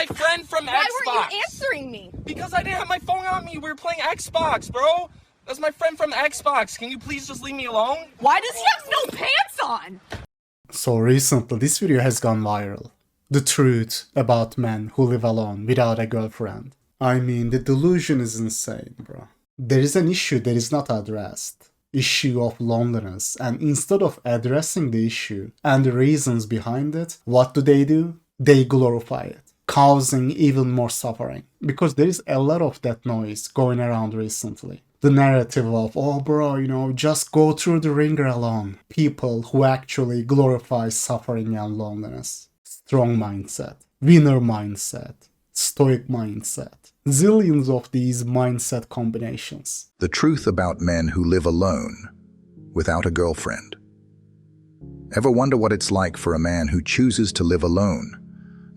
friend from Xbox. Why weren't you answering me? Because I didn't have my phone on me. We were playing Xbox, bro. That's my friend from Xbox. Can you please just leave me alone? Why does he have no pants on? So recently, this video has gone viral. The truth about men who live alone without a girlfriend. I mean, the delusion is insane, bro. There is an issue that is not addressed. Issue of loneliness, and instead of addressing the issue and the reasons behind it, what do? They glorify it, causing even more suffering. Because there is a lot of that noise going around recently. The narrative of, oh bro, just go through the ringer alone. People who actually glorify suffering and loneliness. Strong mindset, winner mindset, stoic mindset. Zillions of these mindset combinations. The truth about men who live alone, without a girlfriend. Ever wonder what it's like for a man who chooses to live alone,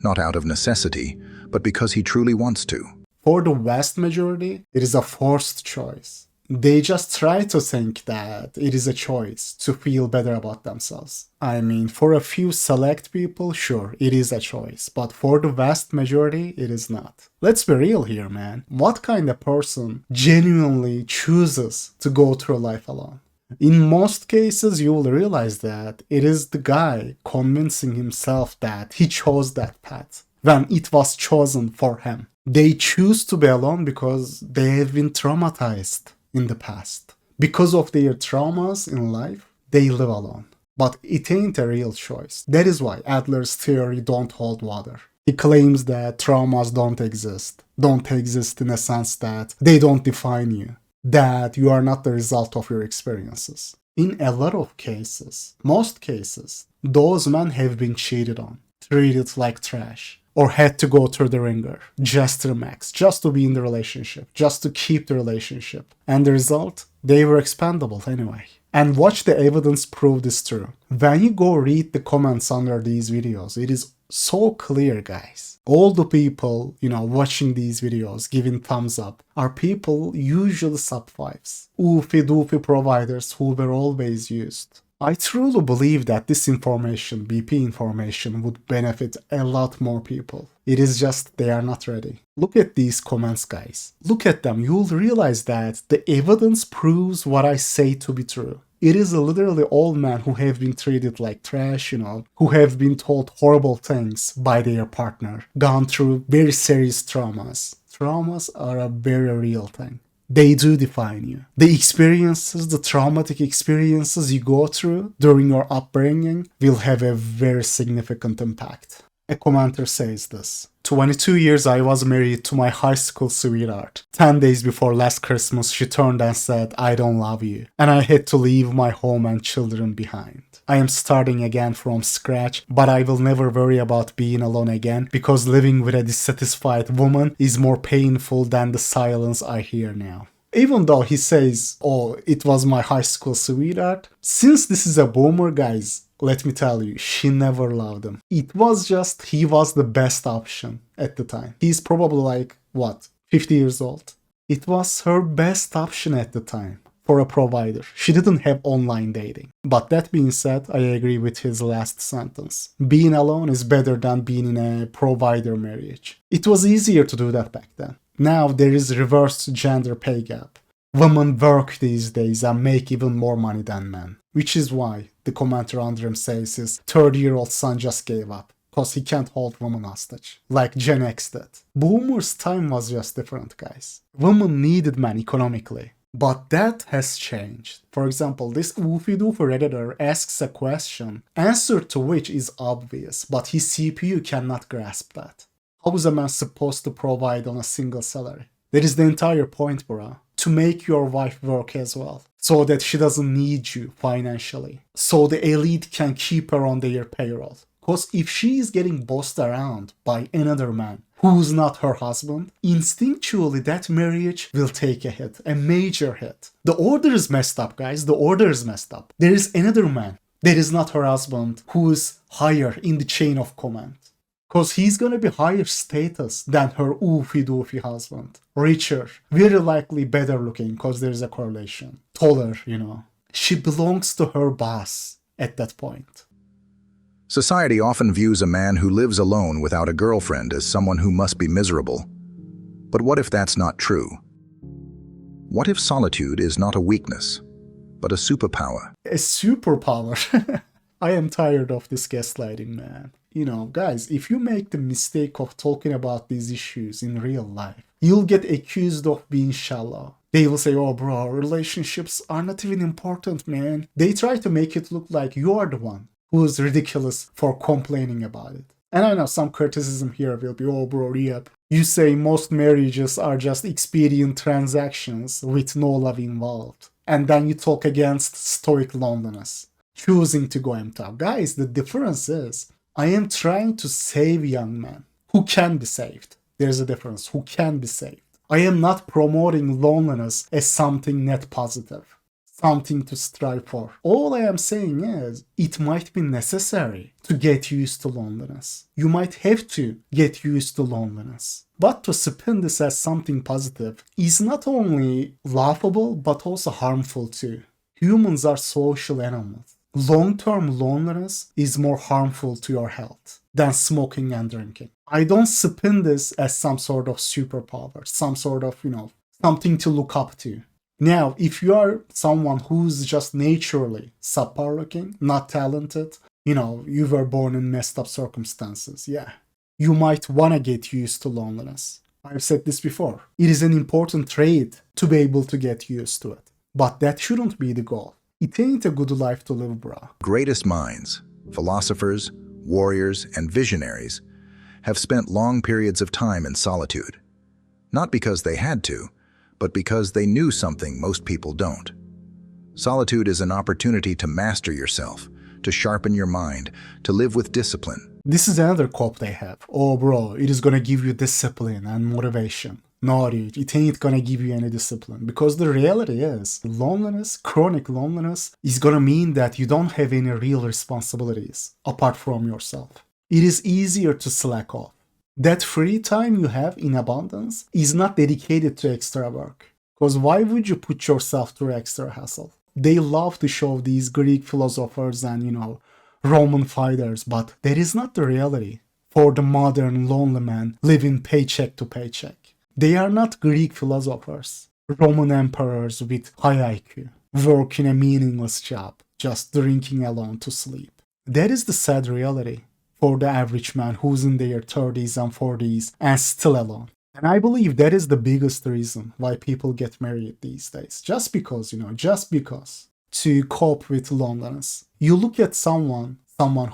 not out of necessity, but because he truly wants to? For the vast majority, it is a forced choice. They just try to think that it is a choice to feel better about themselves. I mean, for a few select people, sure, it is a choice, but for the vast majority, it is not. Let's be real here, man. What kind of person genuinely chooses to go through life alone? In most cases, you will realize that it is the guy convincing himself that he chose that path when it was chosen for him. They choose to be alone because they have been traumatized in the past. Because of their traumas in life, they live alone. But it ain't a real choice. That is why Adler's theory don't hold water. He claims that traumas don't exist. Don't exist in a sense that they don't define you. That you are not the result of your experiences. In a lot of cases, most cases, those men have been cheated on, treated like trash, or had to go through the ringer, just to the max, just to be in the relationship, just to keep the relationship. And the result? They were expendable anyway. And watch the evidence prove this true. When you go read the comments under these videos, it is so clear, guys. All the people, watching these videos, giving thumbs up, are people usually sub-5s. Oofy doofy providers who were always used. I truly believe that this information, BP information, would benefit a lot more people. It is just they are not ready. Look at these comments, guys. Look at them. You'll realize that the evidence proves what I say to be true. It is literally all men who have been treated like trash, who have been told horrible things by their partner, gone through very serious traumas. Traumas are a very real thing. They do define you. The experiences, the traumatic experiences you go through during your upbringing will have a very significant impact. A commenter says this. 22 years I was married to my high school sweetheart. 10 days before last Christmas she turned and said, I don't love you. And I had to leave my home and children behind. I am starting again from scratch, but I will never worry about being alone again because living with a dissatisfied woman is more painful than the silence I hear now. Even though he says, oh, it was my high school sweetheart, since this is a boomer, guys, let me tell you, she never loved him. It was just, he was the best option at the time. He's probably 50 years old? It was her best option at the time for a provider. She didn't have online dating. But that being said, I agree with his last sentence. Being alone is better than being in a provider marriage. It was easier to do that back then. Now there is reversed gender pay gap. Women work these days and make even more money than men. Which is why the commenter under him says his 30-year-old son just gave up. Cause he can't hold women hostage. Like Gen X did. Boomers' time was just different, guys. Women needed men economically. But that has changed. For example, this oofy doofy redditor asks a question, answer to which is obvious, but his CPU cannot grasp that. How is a man supposed to provide on a single salary? That is the entire point, bro. To make your wife work as well. So that she doesn't need you financially. So the elite can keep her on their payroll. Because if she is getting bossed around by another man who's not her husband, instinctually that marriage will take a hit, a major hit. The order is messed up, guys. The order is messed up. There is another man that is not her husband who is higher in the chain of command. Because he's gonna be higher status than her oofy doofy husband. Richer, very likely better looking because there's a correlation. Taller, She belongs to her boss at that point. Society often views a man who lives alone without a girlfriend as someone who must be miserable. But what if that's not true? What if solitude is not a weakness, but a superpower? A superpower. I am tired of this gaslighting, man. You know, guys, if you make the mistake of talking about these issues in real life, you'll get accused of being shallow. They will say, oh bro, relationships are not even important, man. They try to make it look like you are the one who's ridiculous for complaining about it. And I know some criticism here will be, oh bro, yep. You say most marriages are just expedient transactions with no love involved. And then you talk against stoic loneliness, choosing to go empty. Guys, the difference is, I am trying to save young men who can be saved. There's a difference, who can be saved. I am not promoting loneliness as something net positive, something to strive for. All I am saying is, it might be necessary to get used to loneliness. You might have to get used to loneliness. But to spin this as something positive is not only laughable, but also harmful too. Humans are social animals. Long-term loneliness is more harmful to your health than smoking and drinking. I don't spin this as some sort of superpower, some sort of, something to look up to. Now, if you are someone who's just naturally subpar looking, not talented, you were born in messed up circumstances, yeah, you might want to get used to loneliness. I've said this before. It is an important trait to be able to get used to it. But that shouldn't be the goal. It ain't a good life to live, bro. Greatest minds, philosophers, warriors, and visionaries have spent long periods of time in solitude. Not because they had to, but because they knew something most people don't. Solitude is an opportunity to master yourself, to sharpen your mind, to live with discipline. This is another quote they have. Oh bro, it is gonna give you discipline and motivation. No dude, it ain't gonna give you any discipline. Because the reality is, loneliness, chronic loneliness, is gonna mean that you don't have any real responsibilities apart from yourself. It is easier to slack off. That free time you have in abundance is not dedicated to extra work. Because why would you put yourself through extra hassle? They love to show these Greek philosophers and, Roman fighters, but that is not the reality for the modern lonely man living paycheck to paycheck. They are not Greek philosophers, Roman emperors with high IQ, working a meaningless job, just drinking alone to sleep. That is the sad reality for the average man who's in their 30s and 40s and still alone. And I believe that is the biggest reason why people get married these days. Just because, to cope with loneliness. You look at someone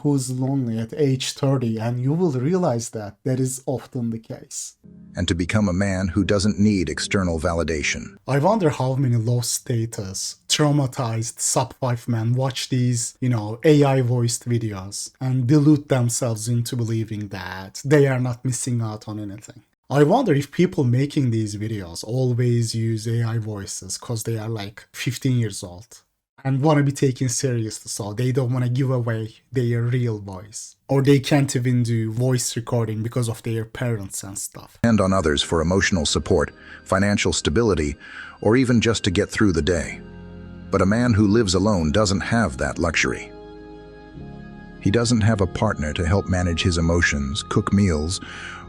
who's lonely at age 30 and you will realize that is often the case. And to become a man who doesn't need external validation. I wonder how many low status, traumatized sub-5 men watch these, AI voiced videos and delude themselves into believing that they are not missing out on anything. I wonder if people making these videos always use AI voices because they are like 15 years old and want to be taken seriously, so they don't want to give away their real voice. Or they can't even do voice recording because of their parents and stuff. And on others for emotional support, financial stability, or even just to get through the day. But a man who lives alone doesn't have that luxury. He doesn't have a partner to help manage his emotions, cook meals,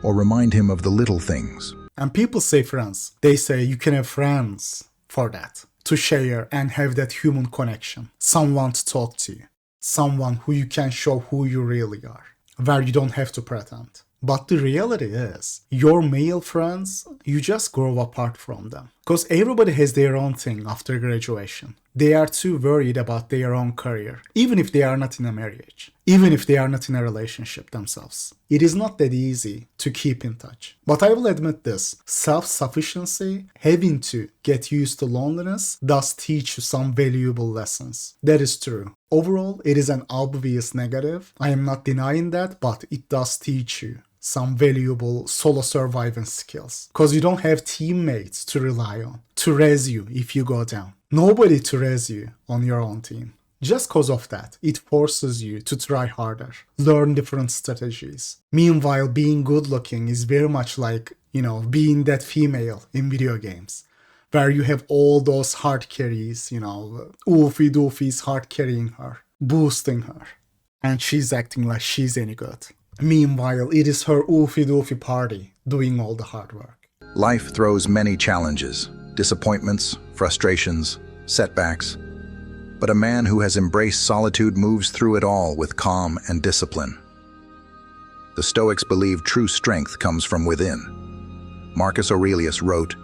or remind him of the little things. And people say friends. They say you can have friends for that, to share and have that human connection. Someone to talk to. Someone who you can show who you really are, where you don't have to pretend. But the reality is, your male friends, you just grow apart from them. Because everybody has their own thing after graduation. They are too worried about their own career, even if they are not in a marriage, even if they are not in a relationship themselves. It is not that easy to keep in touch. But I will admit this, self-sufficiency, having to get used to loneliness, does teach you some valuable lessons. That is true. Overall, it is an obvious negative. I am not denying that, but it does teach you some valuable solo surviving skills. Because you don't have teammates to rely on, to raise you if you go down. Nobody to raise you on your own team. Just because of that, it forces you to try harder, learn different strategies. Meanwhile, being good looking is very much like, being that female in video games, where you have all those hard carries, oofy doofies hard carrying her, boosting her. and she's acting like she's any good. Meanwhile, it is her oofy doofy party doing all the hard work. Life throws many challenges, disappointments, frustrations, setbacks. But a man who has embraced solitude moves through it all with calm and discipline. The Stoics believe true strength comes from within. Marcus Aurelius wrote,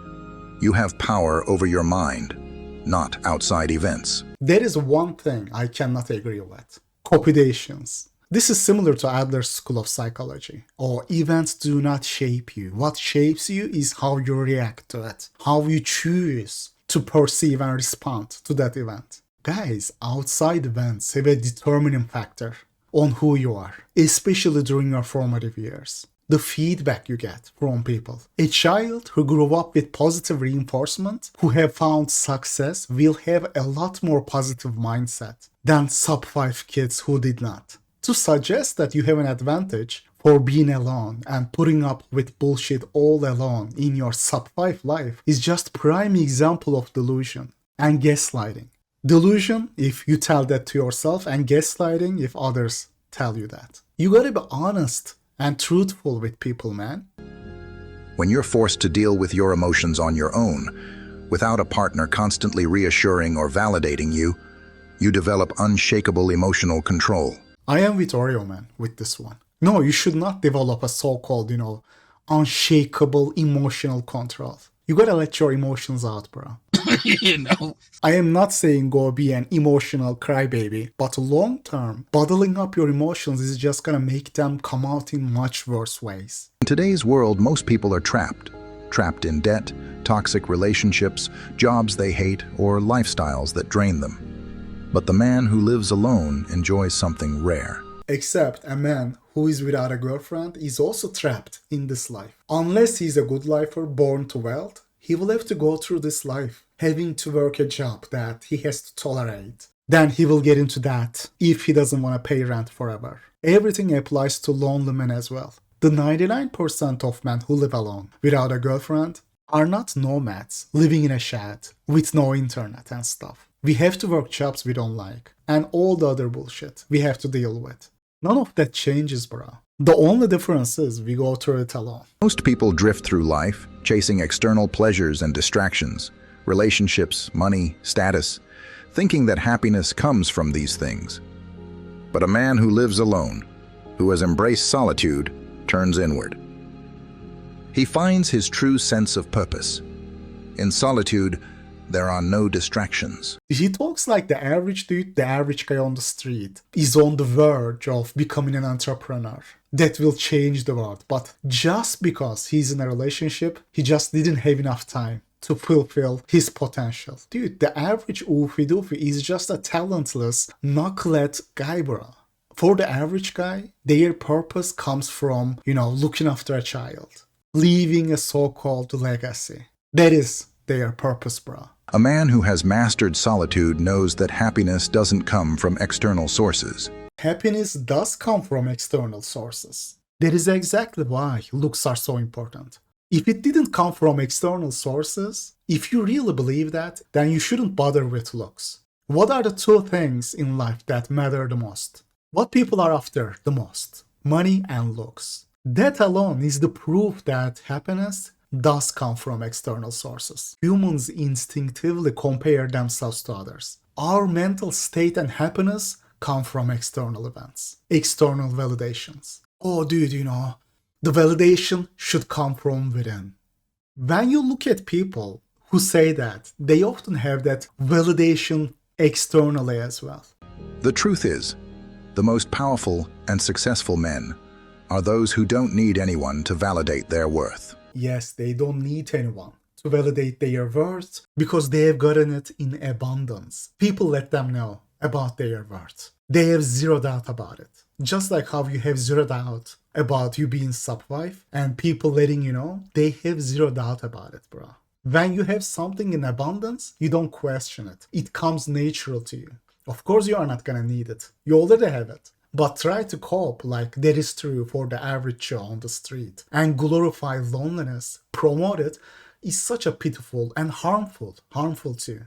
"You have power over your mind, not outside events." There is one thing I cannot agree with. Copidations. This is similar to Adler's school of psychology. Or events do not shape you. What shapes you is how you react to it, how you choose to perceive and respond to that event. Guys, outside events have a determining factor on who you are, especially during your formative years. The feedback you get from people. A child who grew up with positive reinforcement, who have found success, will have a lot more positive mindset than sub-5 kids who did not. To suggest that you have an advantage for being alone and putting up with bullshit all alone in your sub-5 life is just prime example of delusion and gaslighting. Delusion if you tell that to yourself, and gaslighting if others tell you that. You gotta be honest and truthful with people, man. When you're forced to deal with your emotions on your own, without a partner constantly reassuring or validating you, you develop unshakable emotional control. I am with Oreo, man, with this one. No, you should not develop a so-called, unshakable emotional control. You gotta let your emotions out, bro. I am not saying go be an emotional crybaby, but long term, bottling up your emotions is just gonna make them come out in much worse ways. In today's world, most people are trapped in debt, toxic relationships, jobs they hate, or lifestyles that drain them. But the man who lives alone enjoys something rare. Except a man who is without a girlfriend is also trapped in this life. Unless he's a good lifer born to wealth, he will have to go through this life having to work a job that he has to tolerate. Then he will get into that if he doesn't want to pay rent forever. Everything applies to lonely men as well. The 99% of men who live alone without a girlfriend are not nomads living in a shed with no internet and stuff. We have to work jobs we don't like and all the other bullshit we have to deal with. None of that changes, bro. The only difference is we go through it alone. Most people drift through life, chasing external pleasures and distractions, relationships, money, status, thinking that happiness comes from these things. But a man who lives alone, who has embraced solitude, turns inward. He finds his true sense of purpose. In solitude, there are no distractions. He talks like the average dude, the average guy on the street, is on the verge of becoming an entrepreneur that will change the world. But just because he's in a relationship, he just didn't have enough time to fulfill his potential. Dude, the average oofy doofy is just a talentless, knucklehead guy, bro. For the average guy, their purpose comes from, looking after a child, leaving a so-called legacy. That is their purpose, bro. A man who has mastered solitude knows that happiness doesn't come from external sources. Happiness does come from external sources. That is exactly why looks are so important. If it didn't come from external sources, if you really believe that, then you shouldn't bother with looks. What are the two things in life that matter the most? What people are after the most? Money and looks. That alone is the proof that happiness does come from external sources. Humans instinctively compare themselves to others. Our mental state and happiness come from external events, external validations. Oh, dude, the validation should come from within. When you look at people who say that, they often have that validation externally as well. The truth is, the most powerful and successful men are those who don't need anyone to validate their worth. Yes, they don't need anyone to validate their worth because they have gotten it in abundance. People let them know about their worth. They have zero doubt about it. Just like how you have zero doubt about you being sub-5 and people letting you know, they have zero doubt about it, bro. When you have something in abundance, you don't question it. It comes natural to you. Of course you are not gonna need it. You already have it. But try to cope like that is true for the average Joe on the street and glorify loneliness, promote it, is such a pitiful and harmful too.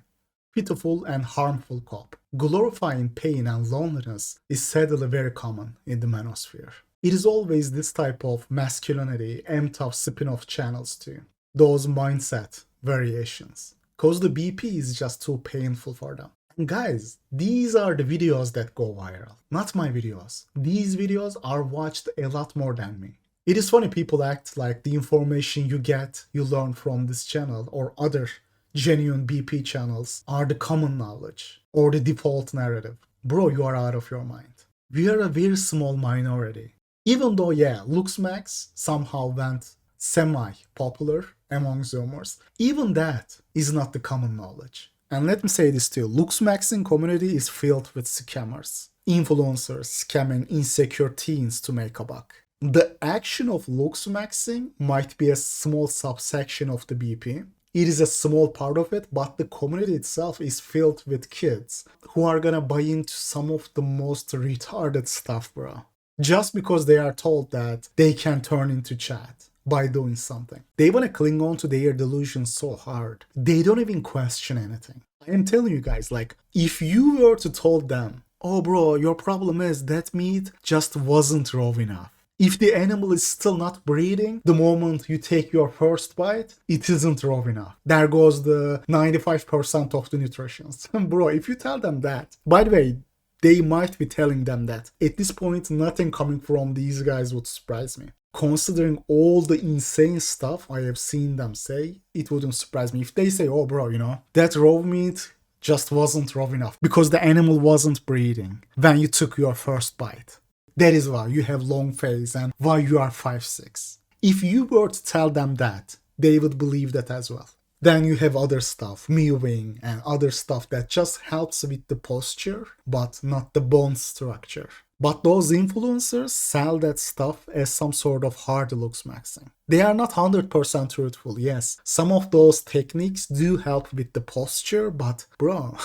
pitiful and harmful cop. Glorifying pain and loneliness is sadly very common in the manosphere. It is always this type of masculinity amped up spin-off channels too. Those mindset variations. Cause the BP is just too painful for them. And guys, these are the videos that go viral. Not my videos. These videos are watched a lot more than me. It is funny people act like the information you learn from this channel or other genuine BP channels are the common knowledge or the default narrative. Bro, you are out of your mind. We are a very small minority. Even though, yeah, LuxMax somehow went semi-popular among Zoomers, even that is not the common knowledge. And let me say this too, LuxMaxing community is filled with scammers, influencers scamming insecure teens to make a buck. The action of LuxMaxing might be a small subsection of the BP. It is a small part of it, but the community itself is filled with kids who are gonna buy into some of the most retarded stuff, bro. Just because they are told that they can turn into chat by doing something. They want to cling on to their delusion so hard. They don't even question anything. I am telling you guys, like, if you were to told them, oh bro, your problem is that meat just wasn't raw enough. If the animal is still not breeding, the moment you take your first bite, it isn't raw enough. There goes the 95% of the nutrition. Bro, if you tell them that, by the way, they might be telling them that. At this point, nothing coming from these guys would surprise me. Considering all the insane stuff I have seen them say, it wouldn't surprise me if they say, oh bro, that raw meat just wasn't raw enough because the animal wasn't breeding when you took your first bite. That is why you have long face and why you are 5'6". If you were to tell them that, they would believe that as well. Then you have other stuff, mewing and other stuff that just helps with the posture, but not the bone structure. But those influencers sell that stuff as some sort of hard LuxMaxing. They are not 100% truthful, yes. Some of those techniques do help with the posture, but bro,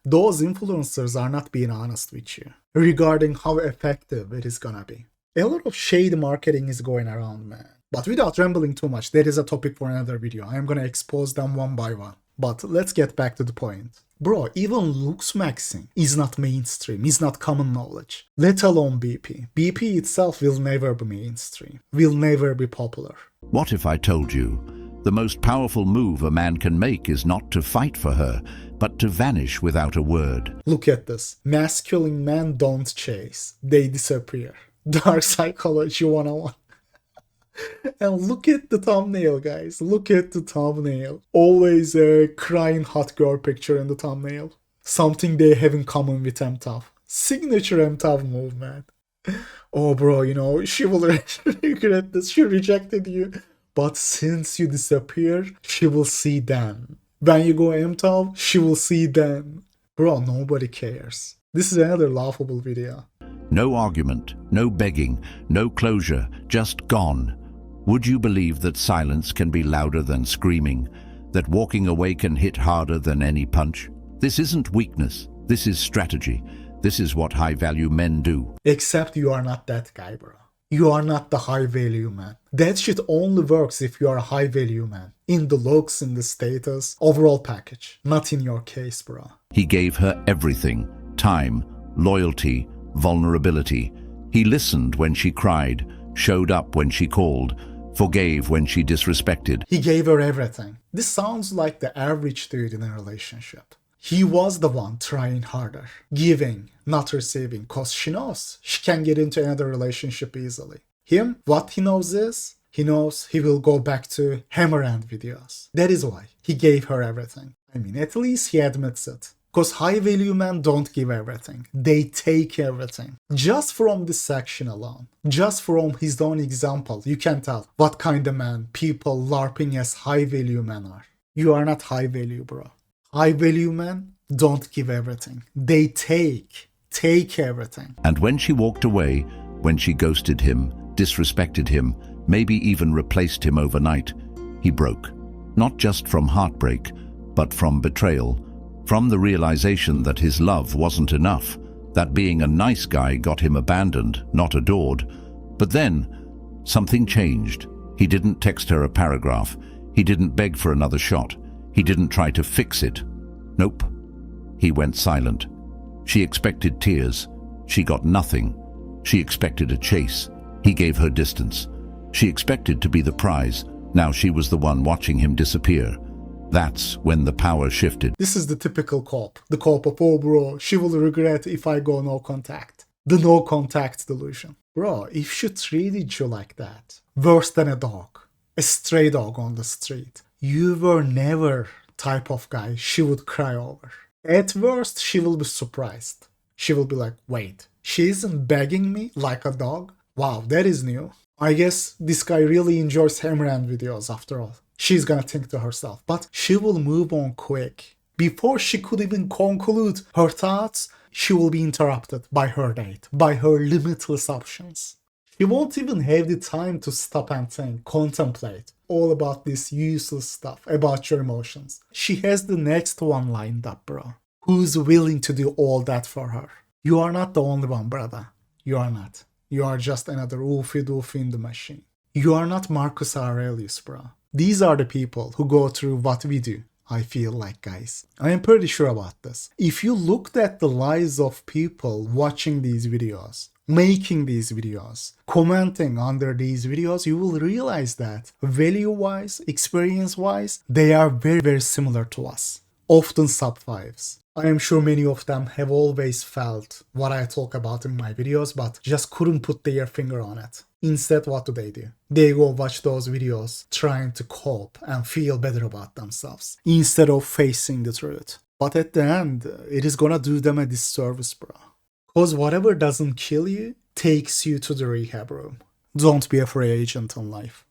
those influencers are not being honest with you regarding how effective it is gonna be. A lot of shade marketing is going around, man. But without rambling too much, that is a topic for another video. I am gonna expose them one by one. But let's get back to the point. Bro, even LuxMaxing is not mainstream, is not common knowledge. Let alone BP. BP itself will never be mainstream, will never be popular. What if I told you the most powerful move a man can make is not to fight for her, but to vanish without a word? Look at this. Masculine men don't chase, they disappear. Dark Psychology 101. And look at the thumbnail, guys. Look at the thumbnail. Always a crying hot girl picture in the thumbnail. Something they have in common with MTOV. Signature MTOV move, man. Oh, bro, she will regret this. She rejected you. But since you disappear, she will see them. When you go MTOV, she will see them. Bro, nobody cares. This is another laughable video. No argument, no begging, no closure, just gone. Would you believe that silence can be louder than screaming, that walking away can hit harder than any punch? This isn't weakness, this is strategy. This is what high-value men do. Except you are not that guy, bro. You are not the high-value man. That shit only works if you are a high-value man. In the looks, in the status, overall package. Not in your case, bro. He gave her everything. Time, loyalty, vulnerability. He listened when she cried, showed up when she called, forgave when she disrespected. He gave her everything. This sounds like the average dude in a relationship. He was the one trying harder, giving, not receiving, cause she knows she can get into another relationship easily. Him, what he knows is, he knows he will go back to hammer hand videos. That is why he gave her everything. I mean, at least he admits it. Cause high-value men don't give everything. They take everything. Just from this section alone, just from his own example, you can tell what kind of man people LARPing as high-value men are. You are not high-value, bro. High-value men don't give everything. They take everything. And when she walked away, when she ghosted him, disrespected him, maybe even replaced him overnight, he broke. Not just from heartbreak, but from betrayal. From the realization that his love wasn't enough, that being a nice guy got him abandoned, not adored. But then, something changed. He didn't text her a paragraph. He didn't beg for another shot. He didn't try to fix it. Nope. He went silent. She expected tears. She got nothing. She expected a chase. He gave her distance. She expected to be the prize. Now she was the one watching him disappear. That's when the power shifted. This is the typical cop. The cop of, oh bro, she will regret if I go no contact. The no contact delusion. Bro, if she treated you like that, worse than a dog, a stray dog on the street, you were never type of guy she would cry over. At worst, she will be surprised. She will be like, wait, she isn't begging me like a dog? Wow, that is new. I guess this guy really enjoys Hammerhand videos after all. She's gonna think to herself, but she will move on quick. Before she could even conclude her thoughts, she will be interrupted by her date, by her limitless options. She won't even have the time to stop and think, contemplate all about this useless stuff, about your emotions. She has the next one lined up, bro. Who's willing to do all that for her? You are not the only one, brother. You are not. You are just another oofy-doofy in the machine. You are not Marcus Aurelius, bro. These are the people who go through what we do, I feel like, guys. I am pretty sure about this. If you looked at the lives of people watching these videos, making these videos, commenting under these videos, you will realize that value-wise, experience-wise, they are very, very similar to us. Often sub-5s. I am sure many of them have always felt what I talk about in my videos, but just couldn't put their finger on it. Instead, what do? They go watch those videos trying to cope and feel better about themselves, instead of facing the truth. But at the end, it is gonna do them a disservice, bro. Cause whatever doesn't kill you takes you to the rehab room. Don't be a free agent in life.